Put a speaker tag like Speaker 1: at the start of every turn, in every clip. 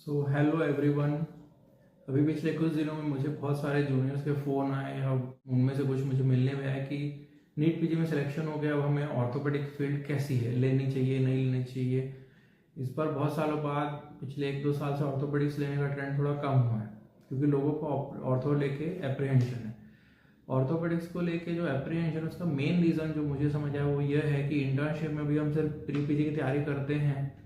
Speaker 1: So hello everyone. अभी पिछले कुछ दिनों में मुझे बहुत सारे जूनियर्स के फ़ोन आए और उनमें से कुछ मुझे मिलने में आया कि नीट पीजी में सिलेक्शन हो गया, अब हमें ऑर्थोपेडिक फील्ड कैसी है, लेनी चाहिए नहीं लेनी चाहिए। इस पर बहुत सालों बाद पिछले 1-2 साल से ऑर्थोपेडिक्स लेने का ट्रेंड थोड़ा कम हुआ है क्योंकि लोगों को ऑर्थो लेके एप्रीहेंशन है। ऑर्थोपेडिक्स को लेके जो एप्रीहेंशन है उसका मेन रीज़न जो मुझे समझ आया वो ये है कि इंटर्नशिप में भी हम सिर्फ प्री पीजी की तैयारी करते हैं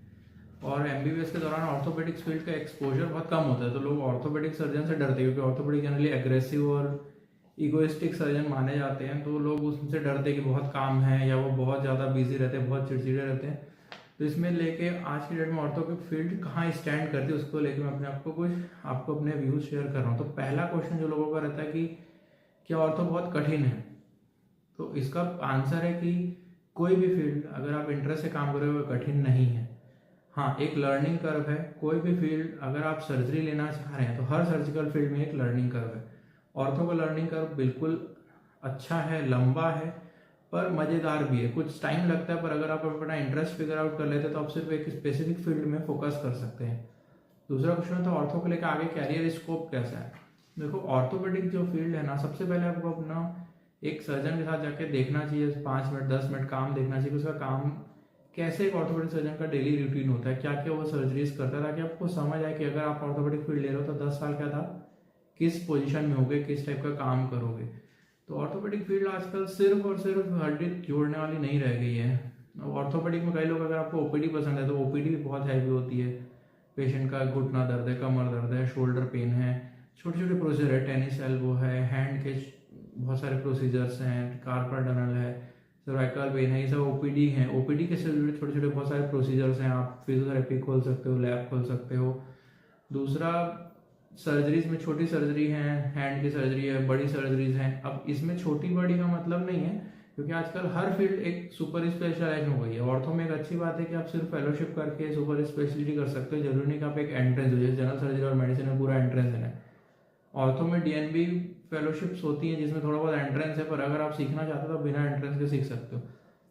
Speaker 1: और एमबीबीएस के दौरान ऑर्थोपेडिक्स फील्ड का एक्सपोजर बहुत कम होता है, तो लोग ऑर्थोपेडिक सर्जन से डरते हैं क्योंकि ऑर्थोपेडिक जनरली एग्रेसिव और इगोइस्टिक सर्जन माने जाते हैं, तो लोग उससे डरते हैं कि बहुत काम है या वो बहुत ज़्यादा बिजी रहते हैं, बहुत चिड़चिड़े रहते हैं। तो इसमें लेके आज की डेट में ऑर्थो फील्ड कहाँ स्टैंड करती है उसको लेके मैं आपको अपने व्यूज शेयर कर रहा हूँ। तो पहला क्वेश्चन जो लोगों का रहता है कि क्या ऑर्थो बहुत कठिन है, तो इसका आंसर है कि कोई भी फील्ड अगर आप इंटरेस्ट से काम कर रहे हो वो कठिन नहीं है। हाँ, एक लर्निंग कर्व है। कोई भी फील्ड अगर आप सर्जरी लेना चाह रहे हैं तो हर सर्जिकल फील्ड में एक लर्निंग कर्व है। ऑर्थो का लर्निंग कर्व बिल्कुल अच्छा है, लंबा है, पर मज़ेदार भी है। कुछ टाइम लगता है पर अगर आप अपना इंटरेस्ट फिगर आउट कर लेते हैं तो आप सिर्फ एक स्पेसिफिक फील्ड में फोकस कर सकते हैं। दूसरा क्वेश्चन था ऑर्थो को लेकर आगे कैरियर स्कोप कैसा है। देखो, ऑर्थोपेडिक जो फील्ड है ना, सबसे पहले आपको अपना एक सर्जन के साथ जाके देखना चाहिए, 5 मिनट 10 मिनट काम देखना चाहिए, उसका काम कैसे एक ऑर्थोपेडिक सर्जन का डेली रूटीन होता है, क्या क्या वो सर्जरीज करता है, ताकि आपको समझ आए कि अगर आप ऑर्थोपेडिक फील्ड ले रहे हो तो 10 साल के बाद आप किस पोजीशन में होगे, किस टाइप का काम करोगे। तो ऑर्थोपेडिक फील्ड आजकल सिर्फ और सिर्फ हड्डी जोड़ने वाली नहीं रह गई है। ऑर्थोपेडिक में कई लोग, अगर आपको ओपीडी पसंद है तो ओपीडी भी बहुत हैवी होती है। पेशेंट का घुटना दर्द है, कमर दर्द है, शोल्डर पेन है, छोटे छोटे प्रोसीजर है, टेनिस एल्बो है, हैंड के बहुत सारे प्रोसीजर्स हैं, कार्पल टनल है, सर्वाइकल पेन है, ये सब ओपीडी हैं। ओपीडी के से जुड़े छोटे छोटे बहुत सारे प्रोसीजर्स हैं। आप फिजियोथेरेपी खोल सकते हो, लैब खोल सकते हो। दूसरा, सर्जरीज में छोटी सर्जरी है, हैंड की सर्जरी है, बड़ी सर्जरीज हैं। अब इसमें छोटी बड़ी का मतलब नहीं है क्योंकि आजकल हर फील्ड एक सुपर स्पेशलाइज हो गई है। ऑर्थो में एक अच्छी बात है कि आप सिर्फ फेलोशिप करके सुपर स्पेशलिटी कर सकते हो, जरूरी नहीं कि आप एक एंट्रेंस हो, जैसे जनरल सर्जरी और मेडिसिन में पूरा एंट्रेंस है। ऑर्थो में डीएनबी फेलोशिप्स होती हैं जिसमें थोड़ा बहुत एंट्रेंस है, पर अगर आप सीखना चाहते हो तो बिना एंट्रेंस के सीख सकते हो।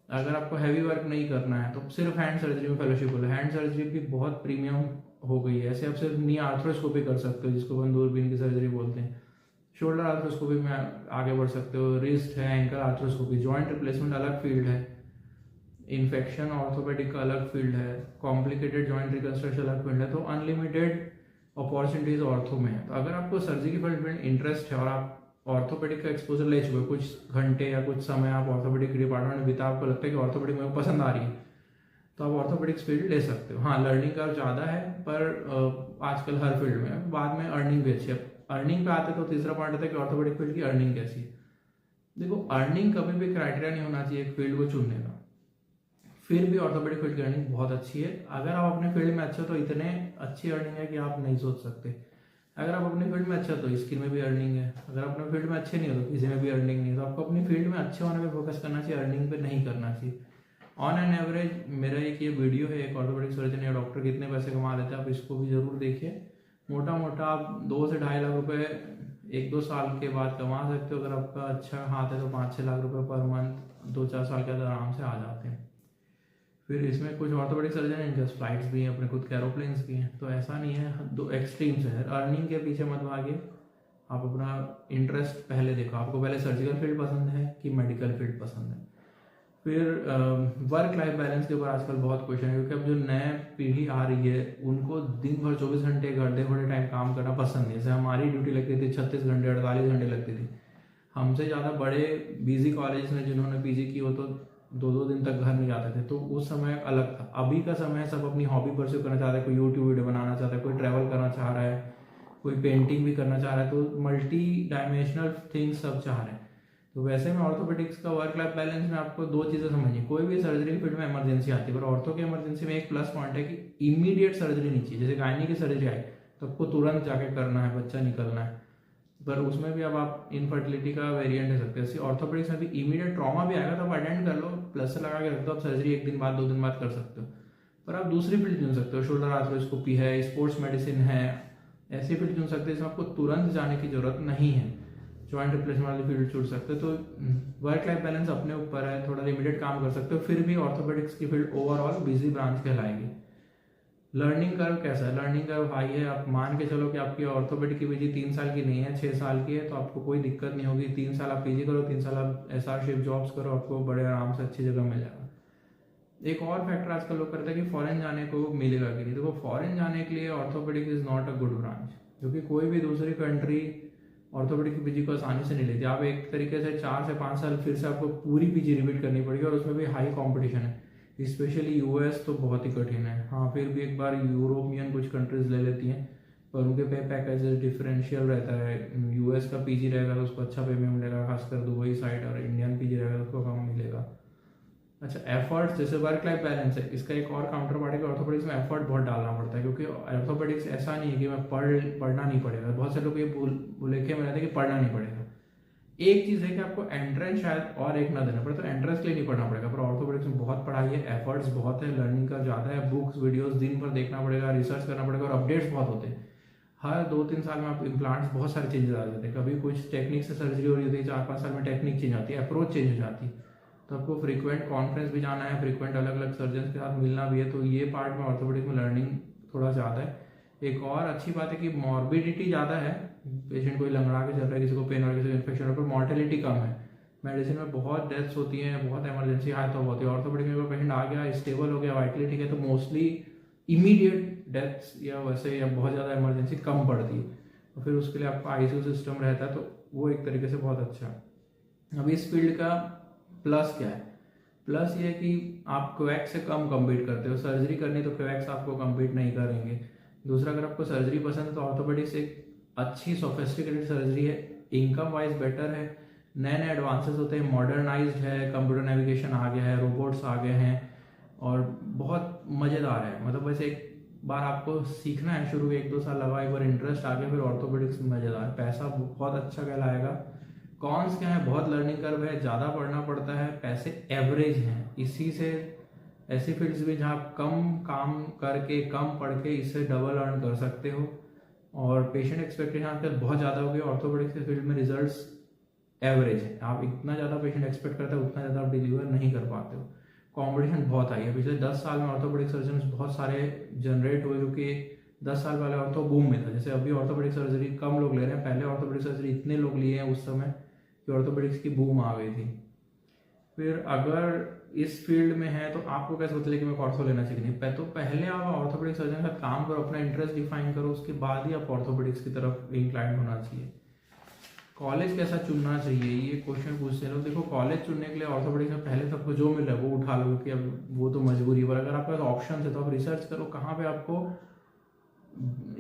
Speaker 1: अगर आपको हैवी वर्क नहीं करना है तो सिर्फ हैंड सर्जरी में फेलोशिप होगा। हैंड सर्जरी भी बहुत प्रीमियम हो गई है। ऐसे आप सिर्फ नी आर्थ्रोस्कोपी कर सकते हो, जिसको अपन दूरबीन की सर्जरी बोलते हैं। शोल्डर आर्थ्रोस्कोपी में आगे बढ़ सकते हो। रिस्ट है, एंकल आर्थ्रोस्कोपी, जॉइंट रिप्लेसमेंट अलग फील्ड है। इन्फेक्शन ऑर्थोपेडिक का अलग फील्ड है। कॉम्प्लिकेटेड जॉइंट रिकंस्ट्रक्शन अलग फील्ड है। तो अनलिमिटेड अपॉर्चुनिटीज ऑर्थो में है। तो अगर आपको सर्जरी फील्ड में इंटरेस्ट है और आप ऑर्थोपेडिक का एक्सपोजर ले चुके हो, कुछ घंटे या कुछ समय आप ऑर्थोपेडिक डिपार्टमेंट में बिता, आपको लगता है कि ऑर्थोपेडिक मेरे को पसंद आ रही है, तो आप ऑर्थोपेडिक्स फील्ड ले सकते हो। हाँ, लर्निंग कर्व ज़्यादा है पर आजकल हर फील्ड में बाद में अर्निंग भी अच्छी है। अर्निंग पे आते तो तीसरा पॉइंट आता है कि ऑर्थोपेडिक फील्ड की अर्निंग कैसी है। देखो, अर्निंग कभी भी क्राइटेरिया नहीं होना चाहिए एक फील्ड को चुनने का। फिर भी ऑर्थोपेडिक फील्ड की अर्निंग बहुत अच्छी है। अगर आप अपने फील्ड में अच्छे हो तो इतने अच्छी अर्निंग है कि आप नहीं सोच सकते। अगर आप अपने फील्ड में अच्छे हो तो स्किल में भी अर्निंग है। अगर अपने फील्ड में अच्छे नहीं हो तो किसी में भी अर्निंग नहीं है। तो आपको अपनी फील्ड में अच्छे होने पे फोकस करना चाहिए, अर्निंग पे नहीं करना चाहिए। ऑन एन एवरेज मेरा एक ये वीडियो है, एक ऑर्थोपेडिक सर्जन या डॉक्टर कितने पैसे कमा लेते हैं, आप इसको भी जरूर देखिए। मोटा मोटा आप 2 से 2.5 लाख रुपए 1-2 साल के बाद कमा सकते हो। अगर आपका अच्छा हाथ है तो 5-6 लाख रुपए पर मंथ 2-4 साल के अंदर आराम से आ जाते हैं। फिर इसमें कुछ ऑर्थोपेडिक सर्जन हैं जिनके फ्लाइट्स भी हैं, अपने खुद के एरोप्लेन्स भी हैं। तो ऐसा नहीं है, 2 एक्सट्रीम्स है। अर्निंग के पीछे मत भागिए, आप अपना इंटरेस्ट पहले देखो, आपको पहले सर्जिकल फील्ड पसंद है कि मेडिकल फील्ड पसंद है। फिर वर्क लाइफ बैलेंस के ऊपर आजकल बहुत क्वेश्चन है क्योंकि अब जो नए पीढ़ी आ रही है उनको दिन भर 24 घंटे घंटे टाइम काम करना पसंद नहीं है। जैसे हमारी ड्यूटी लगती थी 36 घंटे 48 घंटे लगती थी। हमसे ज़्यादा बड़े बिजी कॉलेज में जिन्होंने पीजी की वो तो 2-2 दिन तक घर नहीं जाते थे। तो उस समय अलग था। अभी का समय सब अपनी हॉबी परस्यू करना चाहता है। कोई यूट्यूब वीडियो बनाना चाहता है, कोई ट्रैवल करना चाह रहा है, कोई पेंटिंग भी करना चाह रहा है। तो मल्टी डायमेंशनल थिंग्स सब चाह रहे हैं। तो वैसे में ऑर्थोपेडिक्स का वर्क लाइफ बैलेंस में आपको 2 चीज़ें समझिए। कोई भी सर्जरी फील्ड में इमरजेंसी आती है, पर ऑर्थो की इमरजेंसी में एक प्लस पॉइंट है कि इमीडिएट सर्जरी नहीं चाहिए। जैसे गायनी की सर्जरी आई तो आपको तुरंत जाके करना है, बच्चा निकलना है, पर उसमें भी अब आप इनफर्टिलिटी का वेरिएंट ले सकते हैं। ऑर्थोपेडिक्स में भी इमीडिएट ट्रॉमा भी आएगा तो आप अटेंड कर लो, प्लस से लगा के रख दो, आप सर्जरी 1 दिन बाद 2 दिन बाद कर सकते हो। पर आप दूसरी फील्ड चुन सकते हो, शोल्डर आर्थ्रोस्कोपी है, स्पोर्ट्स मेडिसिन है, ऐसी फील्ड चुन सकते हैं जिसमें आपको तुरंत जाने की जरूरत नहीं है। जॉइंट रिप्लेसमेंट वाली फील्ड चुन सकते हो। तो वर्क लाइफ बैलेंस अपने ऊपर है, थोड़ा लिमिटेड काम कर सकते हो, फिर भी ऑर्थोपेडिक्स की फील्ड ओवरऑल बिजी ब्रांच कहलाएगी। लर्निंग कर्व कैसा है? लर्निंग कर्व हाई है। आप मान के चलो कि आपकी ऑर्थोपेडिक की पीजी 3 साल की नहीं है, 6 साल की है, तो आपको कोई दिक्कत नहीं होगी। 3 साल आप पीजी करो, 3 साल आप एसआर शिफ्ट जॉब्स करो, आपको बड़े आराम से अच्छी जगह मिल जाएगा। एक और फैक्टर आजकल लोग करते हैं कि फॉरेन जाने को मिलेगा कि नहीं। देखो, फॉरेन जाने के लिए orthopaedic is not a good branch, क्योंकि कोई भी दूसरी कंट्री ऑर्थोपेडिक की पीजी को आसानी से नहीं लेती। आप एक तरीके से 4 से 5 साल फिर से आपको पूरी पीजी रिपीट करनी पड़ेगी, और उसमें भी हाई कॉम्पिटिशन है। स्पेशली यूएस तो बहुत ही कठिन है। हाँ, फिर भी एक बार यूरोपियन कुछ कंट्रीज ले लेती हैं, पर उनके पे पैकेजेस डिफरेंशियल रहता है। यूएस का पीजी रहेगा तो उसको अच्छा पेमेंट मिलेगा, खासकर दुबई साइड, और इंडियन पीजी रहेगा तो उसको कम मिलेगा। अच्छा, एफर्ट्स, जैसे वर्क लाइफ बैलेंस है, इसका एक और काउंटर पार्ट है कि ऑर्थोपेडिक्स में एफर्ट बहुत डालना पड़ता है, क्योंकि ऑर्थोपेडिक्स ऐसा नहीं है कि मैं पढ़ना नहीं पड़ेगा। बहुत से लोग ये भूलेखे में रहते हैं कि पढ़ना नहीं पड़ेगा। एक चीज़ है कि आपको एंट्रेंस शायद और एक ना देना पड़े, तो एंट्रेंस के लिए नहीं पढ़ना पड़ेगा। पर ऑर्थोपेडिक्स में बहुत पढ़ाई है, एफर्ट्स बहुत है, लर्निंग का ज़्यादा है, बुक्स वीडियोस दिन भर देखना पड़ेगा, रिसर्च करना पड़ेगा, और अपडेट्स बहुत होते हैं। हर 2-3 साल में आप इम्प्लांट्स बहुत सारे चेंजेस आ जाते हैं। कभी कुछ टेक्निक से सर्जरी हो रही होती है, 4-5 साल में टेक्निक चेंज आती है, अप्रोच चेंज हो जाती है। तो आपको फ्रीक्वेंट कॉन्फ्रेंस भी जाना है, फ्रीक्वेंट अलग अलग सर्जन के साथ मिलना भी है, तो ये पार्ट में ऑर्थोपेडिक्स में लर्निंग थोड़ा ज़्यादा है। एक और अच्छी बात है कि मॉर्बिडिटी ज़्यादा है, पेशेंट कोई लंगड़ा के चल रहा है, किसी को पेन और किसी को इन्फेक्शन हो, पर मॉर्टेलिटी कम है। मेडिसिन में बहुत डेथ्स होती हैं, बहुत इमरजेंसी हाई तो होती है। ऑर्थोपेडिक में कोई पेशेंट आ गया, स्टेबल हो गया, वाइटली ठीक है, तो मोस्टली इमीडिएट डेथ्स या वैसे या बहुत ज़्यादा इमरजेंसी कम पड़ती है, तो फिर उसके लिए आपका आईसीयू सिस्टम रहता है, तो वो एक तरीके से बहुत अच्छा है। अब इस फील्ड का प्लस क्या है? प्लस ये है कि आप क्वैक्स से कम कम्पीट करते हो। सर्जरी करनी तो क्वैक्स आपको कम्पीट नहीं करेंगे। दूसरा, अगर आपको सर्जरी पसंद है तो ऑर्थोपेडिक्स एक अच्छी सोफिस्टिकेटेड सर्जरी है, इनकम वाइज बेटर है, नए नए एडवांसेस होते हैं, मॉडर्नाइज्ड है, कंप्यूटर नेविगेशन आ गया है, रोबोट्स आ गए हैं, और बहुत मज़ेदार है। मतलब वैसे एक बार आपको सीखना है, शुरू में 1-2 साल लगा, एक बार इंटरेस्ट आ गया, फिर ऑर्थोपेडिक्स मज़ेदार है। पैसा बहुत अच्छा कहलाएगा। कॉन्स क्या है? बहुत लर्निंग कर्व है, ज़्यादा पढ़ना पड़ता है, पैसे एवरेज हैं। इसी से ऐसी फील्ड्स भी जहाँ आप कम काम करके, कम पढ़ के इससे डबल अर्न कर सकते हो, और पेशेंट एक्सपेक्टेशन आजकल बहुत ज़्यादा हो गई। ऑर्थोपेडिक्स के फील्ड में रिजल्ट्स एवरेज है। आप इतना ज़्यादा पेशेंट एक्सपेक्ट करते हो, उतना ज़्यादा आप डिलीवर नहीं कर पाते हो। कॉम्पिटिशन बहुत आई है। पिछले 10 साल में ऑर्थोपेडिक सर्जन बहुत सारे जनरेट हुए, क्योंकि 10 साल पहले ऑर्थो बूम में था। जैसे अभी ऑर्थोपेडिक सर्जरी कम लोग ले रहे हैं, पहले ऑर्थोपेडिक सर्जरी इतने लोग लिए हैं उस समय कि ऑर्थोपेडिक्स की बूम आ गई थी। फिर अगर इस फील्ड में है तो आपको कैसे पता चले कि मैं ऑर्थो लेना चाहिए नहीं? तो पहले आप ऑर्थोपेडिक सर्जन के साथ काम करो, अपना इंटरेस्ट डिफाइन करो, उसके बाद ही आप ऑर्थोपेडिक्स की तरफ इंक्लाइंड होना चाहिए। कॉलेज कैसा चुनना चाहिए, ये क्वेश्चन पूछते हैं लोग। देखो, कॉलेज चुनने के लिए ऑर्थोपेडिक्स में पहले तो आपको जो मिल रहा है वो उठा लो, क्योंकि अब वो तो मजबूरी है। पर अगर आपके पास ऑप्शन है तो आप रिसर्च करो कहाँ पे आपको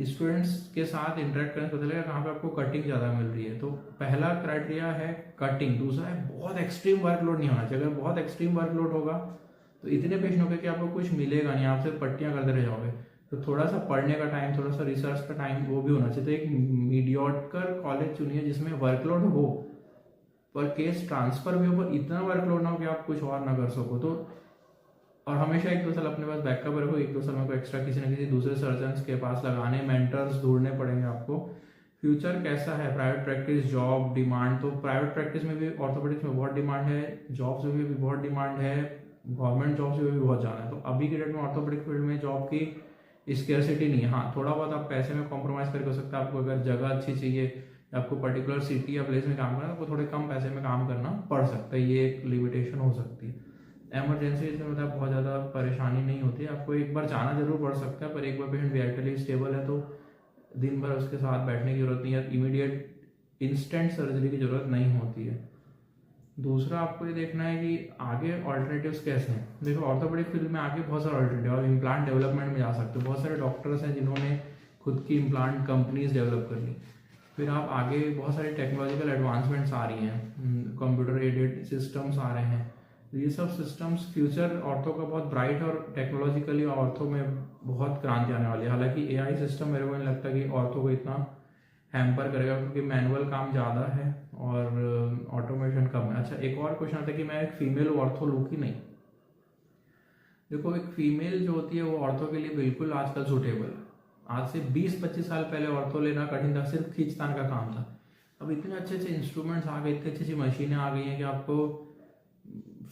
Speaker 1: स्टूडेंट्स के साथ इंटरेक्ट करने से पता लगेगा कहाँ पे आपको कटिंग ज़्यादा मिल रही है। तो पहला क्राइटेरिया है कटिंग। दूसरा है बहुत एक्सट्रीम वर्कलोड नहीं होना चाहिए। अगर बहुत एक्सट्रीम वर्कलोड होगा तो इतने पेशेंट होंगे कि आपको कुछ मिलेगा नहीं, आप सिर्फ पट्टियाँ करते रह जाओगे। तो थोड़ा सा पढ़ने का टाइम, थोड़ा सा रिसर्च का टाइम वो भी होना चाहिए। तो एक मीडियोकर कॉलेज चुनिए जिसमें वर्कलोड हो, पर केस ट्रांसफर भी हो, पर इतना वर्कलोड ना हो कि आप कुछ और ना कर सको। तो और हमेशा 1-2 साल अपने पास बैकअप रखो। 1-2 साल में को एक्स्ट्रा किसी न किसी दूसरे सर्जन के पास लगाने, मेंटर्स ढूंढने पड़ेंगे आपको। फ्यूचर कैसा है? Private practice, job, demand. तो प्राइवेट प्रैक्टिस में भी ऑर्थोपेडिक्स में बहुत डिमांड है, जॉब्स में भी बहुत डिमांड है, गवर्नमेंट जॉब्स में भी बहुत ज़्यादा है। तो अभी के डेट में ऑर्थोपेडिक फील्ड में जॉब की स्केर्सिटी नहीं है। हाँ, थोड़ा बहुत आप पैसे में कॉम्प्रोमाइज़ करके हो सकता है। आपको अगर जगह अच्छी चाहिए, आपको पर्टिकुलर सिटी या प्लेस में काम करना है, आपको थोड़े कम पैसे में काम करना पड़ सकता है। ये एक लिमिटेशन हो सकती है। एमरजेंसी इसमें मतलब बहुत ज़्यादा परेशानी नहीं होती है। आपको एक बार जाना जरूर पड़ सकता है, पर एक बार पेशेंट वाइटली स्टेबल है तो दिन भर उसके साथ बैठने की जरूरत नहीं है, इमीडिएट इंस्टेंट सर्जरी की जरूरत नहीं होती है। दूसरा, आपको ये देखना है कि आगे ऑल्टरनेटिव्स कैसे हैं। देखो, ऑर्थोपेडिक फील्ड में आगे बहुत सारे ऑल्टरनेटिव, और इम्प्लांट डेवलपमेंट में जा सकते हो। बहुत सारे डॉक्टर्स हैं जिन्होंने खुद की इम्प्लांट कंपनीज डेवलप कर ली। फिर आप आगे बहुत सारी टेक्नोलॉजिकल एडवांसमेंट्स आ रही हैं, कंप्यूटर एडेड सिस्टम्स आ रहे हैं। तो ये सब सिस्टम्स, फ्यूचर ऑर्थो का बहुत ब्राइट, और टेक्नोलॉजिकली ऑर्थो में बहुत क्रांति आने वाली है। हालांकि एआई सिस्टम मेरे को नहीं लगता कि ऑर्थो को इतना हैम्पर करेगा, क्योंकि मैनुअल काम ज़्यादा है और ऑटोमेशन कम है। अच्छा, एक और क्वेश्चन आता है कि मैं एक फीमेल ऑर्थो लूँ कि नहीं। देखो, एक फीमेल जो होती है वो ऑर्थो के लिए बिल्कुल आजकल सूटेबल है। आज से 20-25 साल पहले ऑर्थो लेना कठिन था, सिर्फ खींचतान का काम था। अब इतने अच्छे अच्छे इंस्ट्रूमेंट्स आ गए, इतनी अच्छी अच्छी मशीनें आ गई हैं कि आपको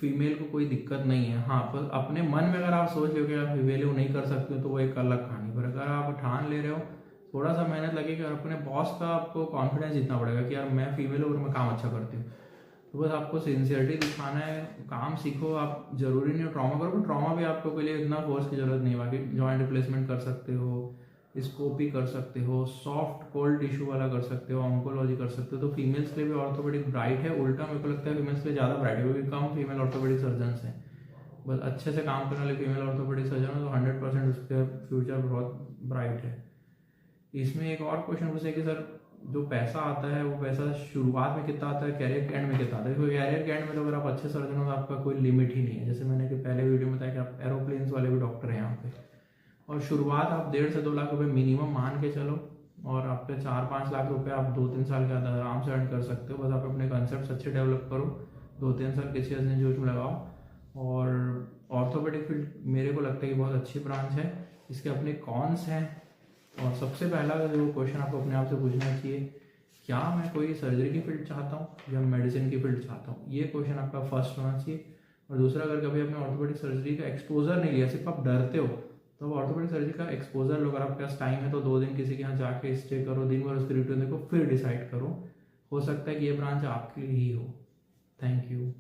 Speaker 1: फीमेल को कोई दिक्कत नहीं है। हाँ, पर अपने मन में अगर आप सोच लो कि आप फीमेल को नहीं कर सकते हो तो वो एक अलग कहानी। पर अगर आप ठान ले रहे हो, थोड़ा सा मेहनत लगेगी और अपने बॉस का आपको कॉन्फिडेंस जीतना पड़ेगा कि यार मैं फीमेल हूँ और मैं काम अच्छा करती हूँ। तो बस आपको सिंसियरिटी दिखाना है, काम सीखो। आप जरूरी नहीं हो ट्रॉमा करो, ट्रॉमा भी आपको के लिए इतना फोर्स की जरूरत नहीं है। बाकी जॉइंट रिप्लेसमेंट कर सकते हो, स्कोपी कर सकते हो, सॉफ्ट कोल्ड टिश्यू वाला कर सकते हो, ऑन्कोलॉजी कर सकते हो। तो फीमेल्स के लिए भी ऑर्थोपेडिक ब्राइट है। उल्टा मेरे को लगता है फीमेल्स के लिए ज़्यादा ब्राइट है, क्योंकि कम फीमेल ऑर्थोपेडिक सर्जन हैं। बस अच्छे से काम करने वाले फीमेल ऑर्थोपेडिक सर्जन हो तो 100% उसके फ्यूचर बहुत ब्राइट है। इसमें एक और क्वेश्चन पूछे कि सर जो पैसा आता है वो पैसा शुरुआत में कितना आता है, कैरियर के एंड में कितना आता है? क्योंकि कैरियर के एंड में तो अगर आप अच्छे सर्जन हो तो आपका कोई लिमिट ही नहीं है। जैसे मैंने कि पहले वीडियो में बताया कि आप एरोप्लेन्स वाले भी डॉक्टर हैं यहाँ पे, और शुरुआत आप 1.5 से 2 लाख रुपए मिनिमम मान के चलो, और आपके 4-5 लाख रुपए आप 2-3 साल के अंदर आराम से अर्न कर सकते हो। बस आप अपने कॉन्सेप्ट अच्छे डेवलप करो, 2-3 साल किसी इंस्टीट्यूट में लगाओ। और ऑर्थोपेडिक फील्ड मेरे को लगता है कि बहुत अच्छी ब्रांच है। इसके अपने कॉन्स हैं, और सबसे पहला जो क्वेश्चन आपको अपने आप से पूछना चाहिए, क्या मैं कोई सर्जरी की फील्ड चाहता हूँ या मेडिसिन की फील्ड चाहता हूँ? ये क्वेश्चन आपका फर्स्ट होना चाहिए। और दूसरा, अगर कभी आपने ऑर्थोपेडिक सर्जरी का एक्सपोजर नहीं लिया, सिर्फ आप डरते हो, तो ऑर्थोपेडिक सर्जरी का एक्सपोजर लो। अगर आपके पास टाइम है तो 2 दिन किसी के यहाँ जाके स्टे करो, दिन भर उसकी रूटीन देखो, फिर डिसाइड करो। हो सकता है कि ये ब्रांच आपके लिए ही हो। Thank you.